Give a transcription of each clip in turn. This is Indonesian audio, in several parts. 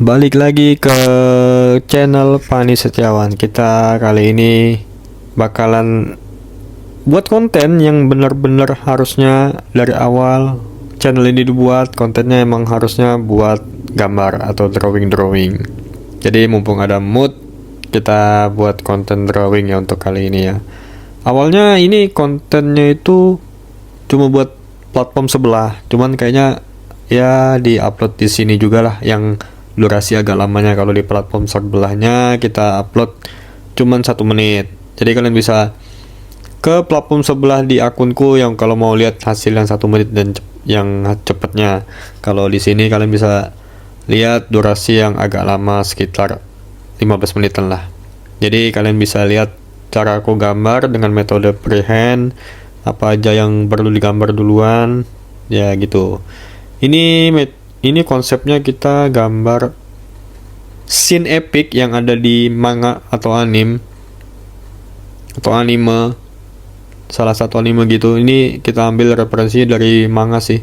Balik lagi ke channel Fani Setiawan. Kita kali ini bakalan buat konten yang benar-benar harusnya dari awal channel ini dibuat. Kontennya emang harusnya buat gambar atau drawing. Jadi mumpung ada mood, kita buat konten drawing ya untuk kali ini ya. Awalnya ini kontennya itu cuma buat platform sebelah, cuman kayaknya ya di-upload di sini juga lah yang durasi agak lamanya. Kalau di platform sebelahnya kita upload cuman 1 menit, jadi kalian bisa ke platform sebelah di akunku yang kalau mau lihat hasil yang 1 menit dan yang cepatnya. Kalau di sini kalian bisa lihat durasi yang agak lama sekitar 15 menitan lah. Jadi kalian bisa lihat cara aku gambar dengan metode freehand, apa aja yang perlu digambar duluan ya gitu. Ini konsepnya kita gambar scene epic yang ada di manga atau anime, salah satu anime gitu. Ini kita ambil referensi dari manga sih.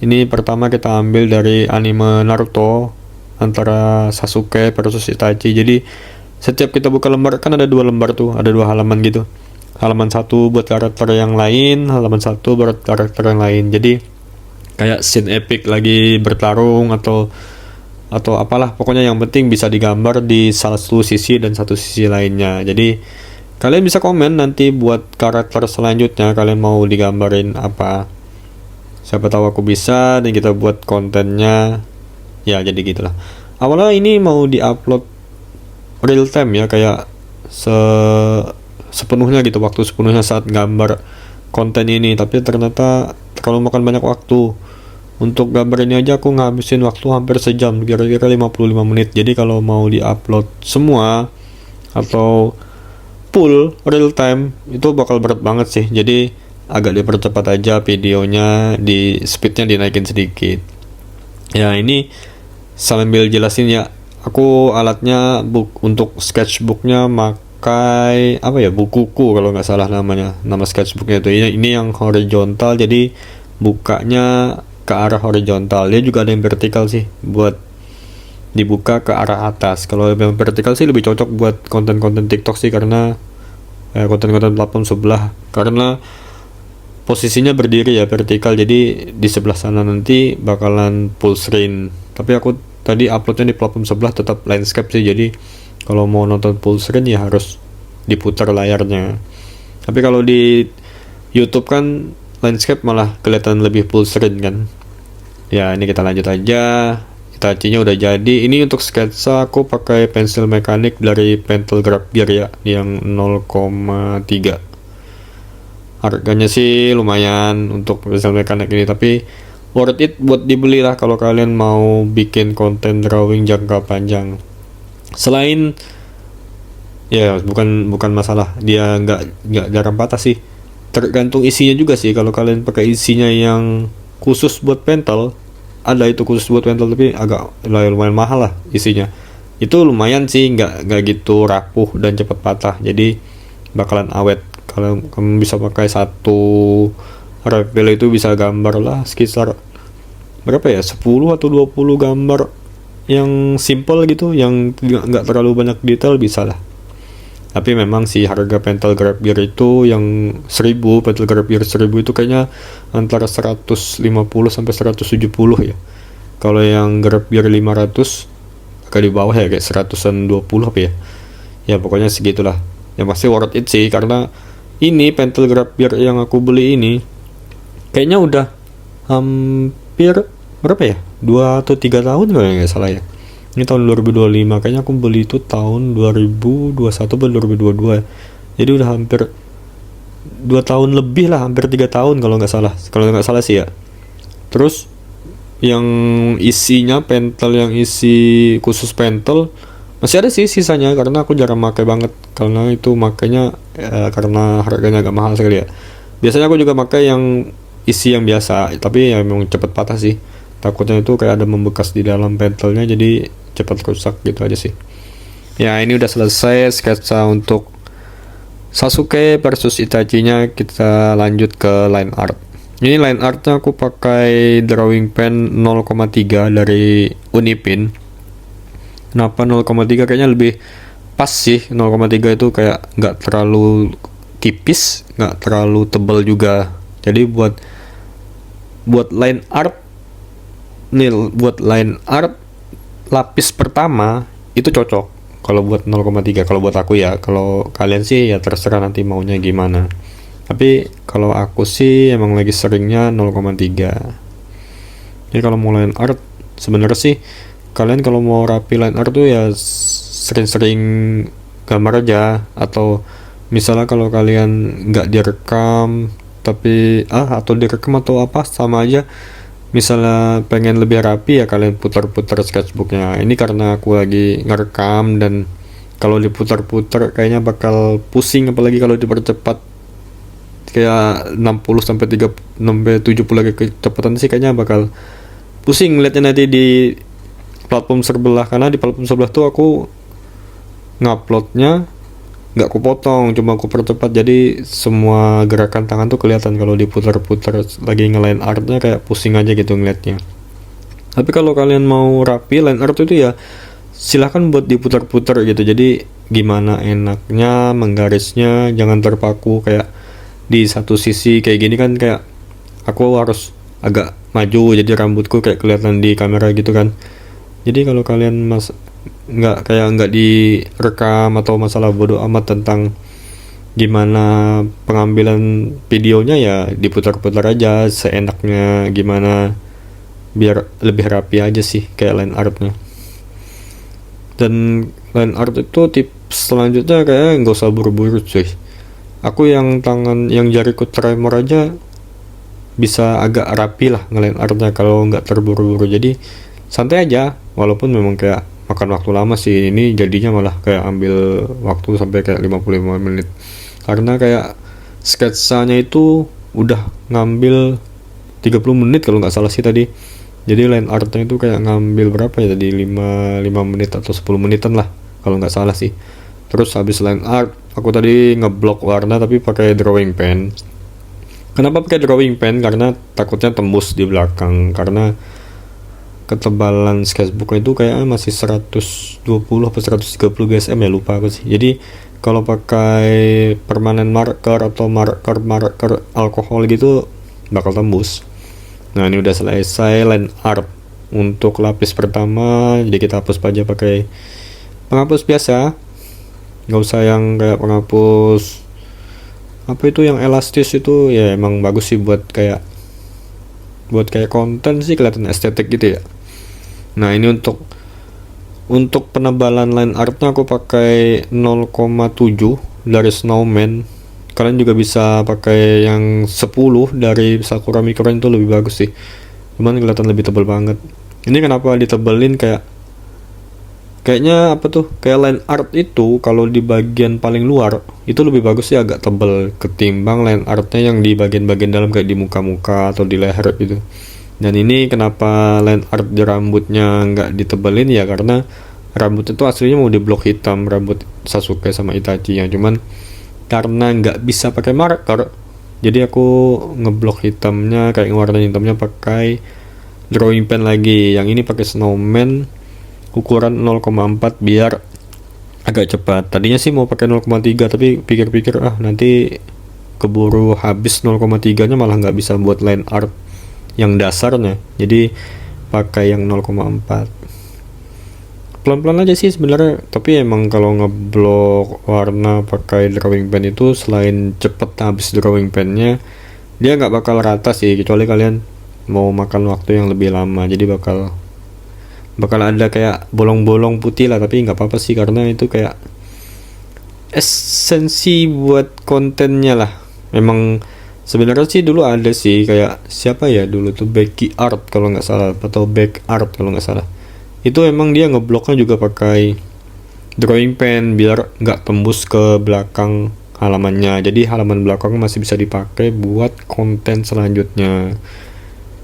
Ini pertama kita ambil dari anime Naruto antara Sasuke versus Itachi. Jadi setiap kita buka lembar kan ada 2 lembar tuh, ada 2 halaman gitu. Halaman 1 buat karakter yang lain, halaman 1 buat karakter yang lain. Jadi kayak scene epic lagi bertarung atau apalah, pokoknya yang penting bisa digambar di salah satu sisi dan satu sisi lainnya. Jadi kalian bisa komen nanti buat karakter selanjutnya kalian mau digambarin apa, siapa tahu aku bisa dan kita buat kontennya ya. Jadi gitulah. Awalnya ini mau diupload real time ya, kayak sepenuhnya gitu, waktu sepenuhnya saat gambar konten ini, tapi ternyata terlalu makan banyak waktu. Untuk gambar ini aja aku ngabisin waktu hampir sejam, kira-kira 55 menit. Jadi kalau mau diupload semua atau full real time itu bakal berat banget sih. Jadi agak dipercepat aja videonya, di speednya dinaikin sedikit ya. Ini sambil jelasin ya, aku alatnya untuk sketchbooknya pakai apa ya, bukuku kalau nggak salah namanya, nama sketchbooknya itu. Ini yang horizontal, jadi bukanya ke arah horizontal. Dia juga ada yang vertikal sih, buat dibuka ke arah atas. Kalau yang vertikal sih lebih cocok buat konten-konten TikTok sih, karena konten-konten platform sebelah, karena posisinya berdiri ya, vertikal. Jadi di sebelah sana nanti bakalan full screen. Tapi aku tadi uploadnya di platform sebelah tetap landscape sih. Jadi kalau mau nonton full screen ya harus diputar layarnya. Tapi kalau di YouTube kan landscape malah kelihatan lebih full screen kan. Ya ini kita lanjut aja. Itachinya udah jadi. Ini untuk sketsa aku pakai pensil mekanik dari Pentel Graph Gear ya, yang 0,3. Harganya sih lumayan untuk pensil mekanik ini, tapi worth it buat dibeli lah kalau kalian mau bikin konten drawing jangka panjang. Selain ya bukan masalah dia nggak jarang patah sih, tergantung isinya juga sih. Kalau kalian pakai isinya yang khusus buat pentel, ada itu khusus buat pentel tapi agak lumayan mahal lah isinya. Itu lumayan sih, nggak gitu rapuh dan cepat patah, jadi bakalan awet. Kalau kamu bisa pakai satu refill itu bisa gambar lah sekitar berapa ya, 10 atau 20 gambar yang simple gitu, yang nggak terlalu banyak detail, bisa lah. Tapi memang sih harga Pentel Graph Gear itu yang 1000, Pentel Graph Gear 1000 itu kayaknya antara 150 sampai 170 ya. Kalau yang Graph Gear 500 agak di bawah ya, kayak 120 apa ya. Ya pokoknya segitulah. Yang pasti worth it sih, karena ini Pentel Graph Gear yang aku beli ini kayaknya udah hampir berapa ya, 2 atau 3 tahun kalau nggak salah ya. Ini tahun 2025, kayaknya aku beli itu tahun 2021 atau 2022 ya. Jadi udah hampir 2 tahun lebih lah, hampir 3 tahun kalau nggak salah sih ya. Terus yang isinya pentel, yang isi khusus pentel masih ada sih sisanya, karena aku jarang pakai banget, karena itu makanya karena harganya agak mahal sekali ya. Biasanya aku juga pakai yang isi yang biasa, tapi ya memang cepet patah sih. Takutnya itu kayak ada membekas di dalam pentelnya, jadi cepat rusak gitu aja sih. Ya ini udah selesai sketsa untuk Sasuke versus Itachinya. Kita lanjut ke line art. Ini line artnya aku pakai drawing pen 0,3 dari Unipin. Kenapa 0,3? Kayaknya lebih pas sih. 0,3 itu kayak nggak terlalu tipis, nggak terlalu tebal juga. Jadi buat line art nih, buat line art lapis pertama itu cocok kalau buat 0,3. Kalau buat aku ya, kalau kalian sih ya terserah nanti maunya gimana. Tapi kalau aku sih emang lagi seringnya 0,3. Jadi kalau mau line art sebenarnya sih kalian kalau mau rapi line art tuh ya sering-sering gambar aja, atau misalnya kalau kalian nggak direkam tapi atau direkam atau apa sama aja, misalnya pengen lebih rapi ya kalian putar-putar sketchbooknya. Ini karena aku lagi ngerekam dan kalau diputar-putar kayaknya bakal pusing, apalagi kalau dipercepat kayak 60 sampai 3 sampai 70 lagi kecepatan sih kayaknya bakal pusing ngeliatnya nanti di platform sebelah. Karena di platform sebelah tuh aku nguploadnya nggak aku potong, cuma aku percepat, jadi semua gerakan tangan tuh kelihatan. Kalau diputar-putar lagi nge-line artnya kayak pusing aja gitu ngeliatnya. Tapi kalau kalian mau rapi line art itu ya silahkan buat diputar-putar gitu, jadi gimana enaknya menggarisnya, jangan terpaku kayak di satu sisi kayak gini kan, kayak aku harus agak maju jadi rambutku kayak kelihatan di kamera gitu kan. Jadi kalau kalian nggak direkam atau masalah bodoh amat tentang gimana pengambilan videonya, ya diputar-putar aja seenaknya gimana biar lebih rapi aja sih kayak line artnya. Dan line art itu tips selanjutnya kayak nggak usah buru-buru cuy. Aku yang jariku tremor aja bisa agak rapi lah nge-line artnya kalau nggak terburu-buru. Jadi santai aja, walaupun memang kayak makan waktu lama sih, ini jadinya malah kayak ambil waktu sampai kayak 55 menit karena kayak sketsanya itu udah ngambil 30 menit kalau nggak salah sih tadi. Jadi line artnya itu kayak ngambil berapa ya tadi, 5 menit atau 10 menitan lah kalau nggak salah sih. Terus habis line art aku tadi ngeblok warna tapi pakai drawing pen. Kenapa pakai drawing pen? Karena takutnya tembus di belakang, karena ketebalan sketchbook itu kayak masih 120 atau 130 GSM ya, lupa aku sih. Jadi kalau pakai permanen marker atau marker alkohol gitu bakal tembus. Nah, ini udah selesai line art untuk lapis pertama. Jadi kita hapus aja pakai penghapus biasa, nggak usah yang kayak penghapus apa itu yang elastis itu. Ya emang bagus sih buat kayak konten sih, kelihatan estetik gitu ya. Nah, ini untuk penebalan line artnya aku pakai 0,7 dari Snowman. Kalian juga bisa pakai yang 10 dari Sakura Micron, itu lebih bagus sih, cuman kelihatan lebih tebal banget. Ini kenapa ditebelin, kayaknya apa tuh, kayak line art itu kalau di bagian paling luar itu lebih bagus sih agak tebal ketimbang line artnya yang di bagian-bagian dalam kayak di muka-muka atau di leher gitu. Dan ini kenapa line art di rambutnya nggak ditebelin ya, karena rambut itu aslinya mau diblok hitam, rambut Sasuke sama Itachi, yang cuman karena nggak bisa pakai marker, jadi aku ngeblok hitamnya kayak ngewarnain hitamnya pakai drawing pen lagi. Yang ini pakai Snowman ukuran 0,4 biar agak cepat. Tadinya sih mau pakai 0,3 tapi pikir-pikir nanti keburu habis 0,3 nya, malah nggak bisa buat line art yang dasarnya, jadi pakai yang 0,4. Pelan-pelan aja sih sebenarnya, tapi emang kalau ngeblok warna pakai drawing pen itu selain cepet habis drawing pennya, dia nggak bakal rata sih, kecuali kalian mau makan waktu yang lebih lama. Jadi bakal ada kayak bolong-bolong putih lah, tapi nggak apa-apa sih karena itu kayak esensi buat kontennya lah. Memang sebenarnya sih dulu ada sih kayak siapa ya dulu tuh, Becky Art kalau nggak salah, atau Back Art kalau nggak salah. Itu emang dia ngebloknya juga pakai drawing pen biar nggak tembus ke belakang halamannya. Jadi halaman belakang masih bisa dipakai buat konten selanjutnya.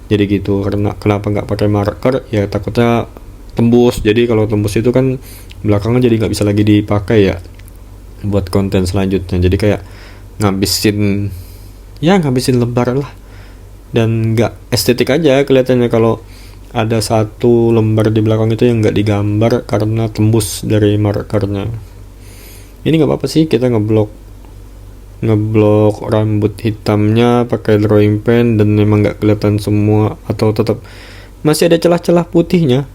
Jadi gitu. Karena kenapa nggak pakai marker? Ya takutnya tembus. Jadi kalau tembus itu kan belakangnya jadi nggak bisa lagi dipakai ya buat konten selanjutnya. Jadi kayak ngabisin lebar lah, dan nggak estetik aja kelihatannya. Kalau ada satu lembar di belakang itu yang nggak digambar karena tembus dari markernya. Ini nggak apa-apa sih, kita ngeblok rambut hitamnya pakai drawing pen dan memang nggak kelihatan semua, atau tetap masih ada celah-celah putihnya.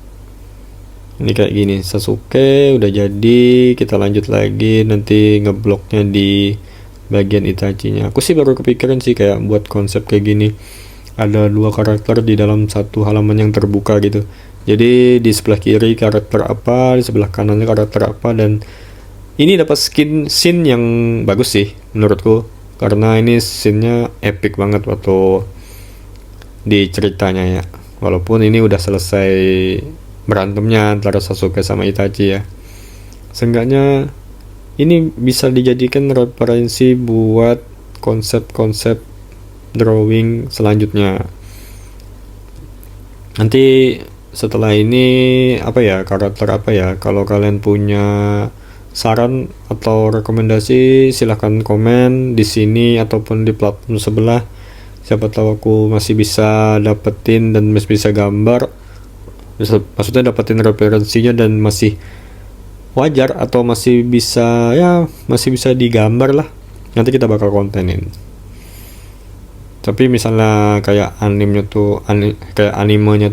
Ini kayak gini, Sasuke udah jadi. Kita lanjut lagi nanti ngebloknya di bagian Itachi-nya. Aku sih baru kepikiran sih kayak buat konsep kayak gini, ada dua karakter di dalam satu halaman yang terbuka gitu. Jadi di sebelah kiri karakter apa, di sebelah kanannya karakter apa, dan ini dapat scene yang bagus sih menurutku, karena ini scene-nya epic banget waktu di ceritanya ya. Walaupun ini udah selesai berantemnya antara Sasuke sama Itachi ya. Seenggaknya ini bisa dijadikan referensi buat konsep-konsep drawing selanjutnya. Nanti setelah ini karakter apa ya, kalau kalian punya saran atau rekomendasi silahkan komen di sini ataupun di platform sebelah. Siapa tahu aku masih bisa dapetin dan masih bisa gambar, maksudnya dapetin referensinya dan masih wajar atau masih bisa digambar lah. Nanti kita bakal kontenin. Tapi misalnya kayak animenya tuh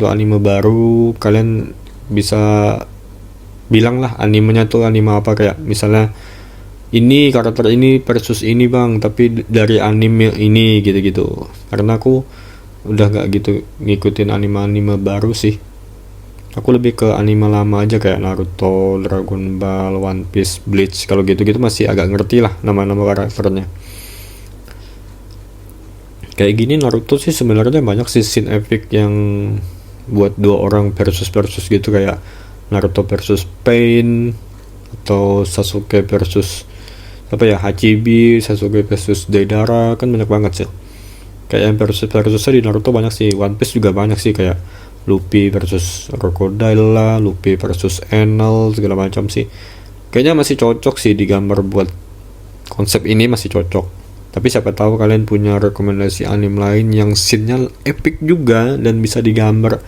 anime baru, kalian bisa bilang lah animenya tuh anime apa, kayak misalnya ini karakter ini versus ini bang, tapi dari anime ini gitu-gitu. Karena aku udah gak gitu ngikutin anime baru sih. Aku lebih ke anime lama aja kayak Naruto, Dragon Ball, One Piece, Bleach. Kalau gitu-gitu masih agak ngerti lah nama-nama karakternya. Kayak gini Naruto sih sebenarnya banyak sih scene epic yang buat dua orang versus gitu, kayak Naruto versus Pain atau Sasuke versus Hachibi, Sasuke versus Deidara, kan banyak banget sih. Kayak yang versusnya di Naruto banyak sih. One Piece juga banyak sih, kayak Luffy versus Crocodile lah, Luffy versus Enel, segala macam sih. Kayaknya masih cocok sih digambar buat konsep ini, masih cocok. Tapi siapa tahu kalian punya rekomendasi anime lain yang scene-nya epic juga dan bisa digambar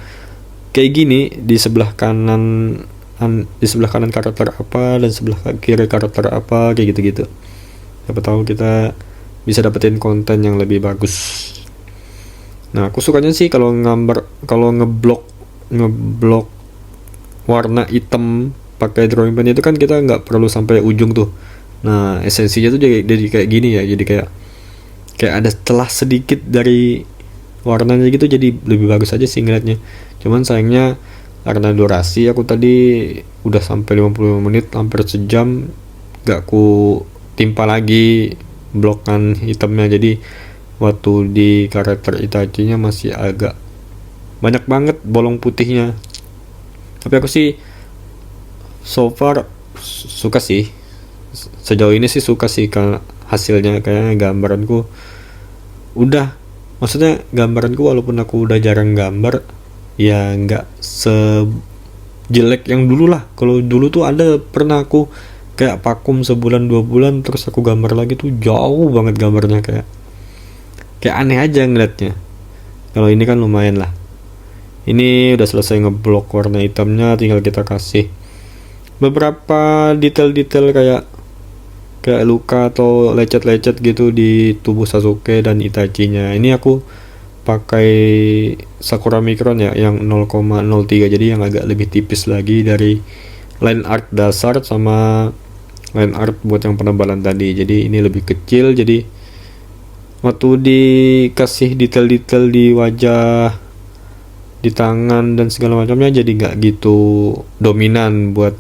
kayak gini, di sebelah kanan karakter apa dan sebelah kiri karakter apa, kayak gitu-gitu. Siapa tahu kita bisa dapetin konten yang lebih bagus. Nah, aku sukanya sih kalau ngeblok warna hitam pakai drawing pen itu kan kita nggak perlu sampai ujung tuh. Nah, esensinya tuh jadi kayak gini ya, jadi kayak ada celah sedikit dari warnanya gitu, jadi lebih bagus aja sih ngeliatnya. Cuman sayangnya karena durasi aku tadi udah sampai 55 menit, hampir sejam gak ku timpa lagi blokan hitamnya, jadi waktu di karakter Itachi-nya masih agak banyak banget bolong putihnya. Tapi aku sih so far suka sih, sejauh ini sih suka sih karena hasilnya kayaknya gambaranku walaupun aku udah jarang gambar ya nggak sejelek yang dulu lah. Kalau dulu tuh pernah aku kayak vakum sebulan 2 bulan terus aku gambar lagi tuh jauh banget gambarnya, kayak aneh aja ngeliatnya. Kalau ini kan lumayan lah. Ini udah selesai ngeblok warna hitamnya, tinggal kita kasih beberapa detail-detail kayak luka atau lecet-lecet gitu di tubuh Sasuke dan Itachi-nya. Ini aku pakai Sakura Micron ya, yang 0,03, jadi yang agak lebih tipis lagi dari line art dasar sama line art buat yang penebalan tadi. Jadi ini lebih kecil, jadi waktu dikasih detail-detail di wajah, di tangan dan segala macamnya jadi nggak gitu dominan buat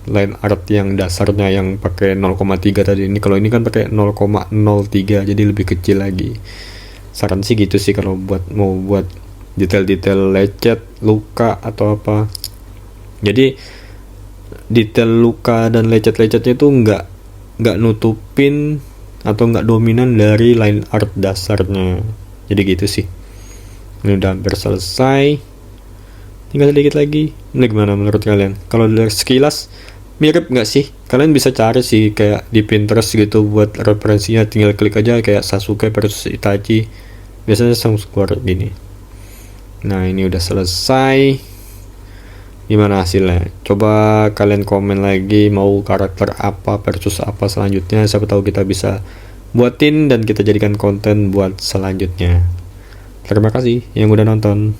line art yang dasarnya yang pakai 0,3 tadi. Ini kalau ini kan pakai 0,03, jadi lebih kecil lagi. Saran sih gitu sih kalau mau buat detail-detail lecet, luka atau apa. Jadi detail luka dan lecet-lecetnya itu nggak nutupin atau nggak dominan dari line art dasarnya. Jadi gitu sih. Ini udah hampir selesai, tinggal sedikit lagi. Ini gimana menurut kalian? Kalau dari sekilas mirip nggak sih? Kalian bisa cari sih kayak di Pinterest gitu buat referensinya, tinggal klik aja kayak Sasuke versus Itachi, biasanya langsung keluar gini. Nah, ini udah selesai. Gimana hasilnya? Coba kalian komen lagi mau karakter apa versus apa selanjutnya. Siapa tahu kita bisa buatin dan kita jadikan konten buat selanjutnya. Terima kasih yang udah nonton.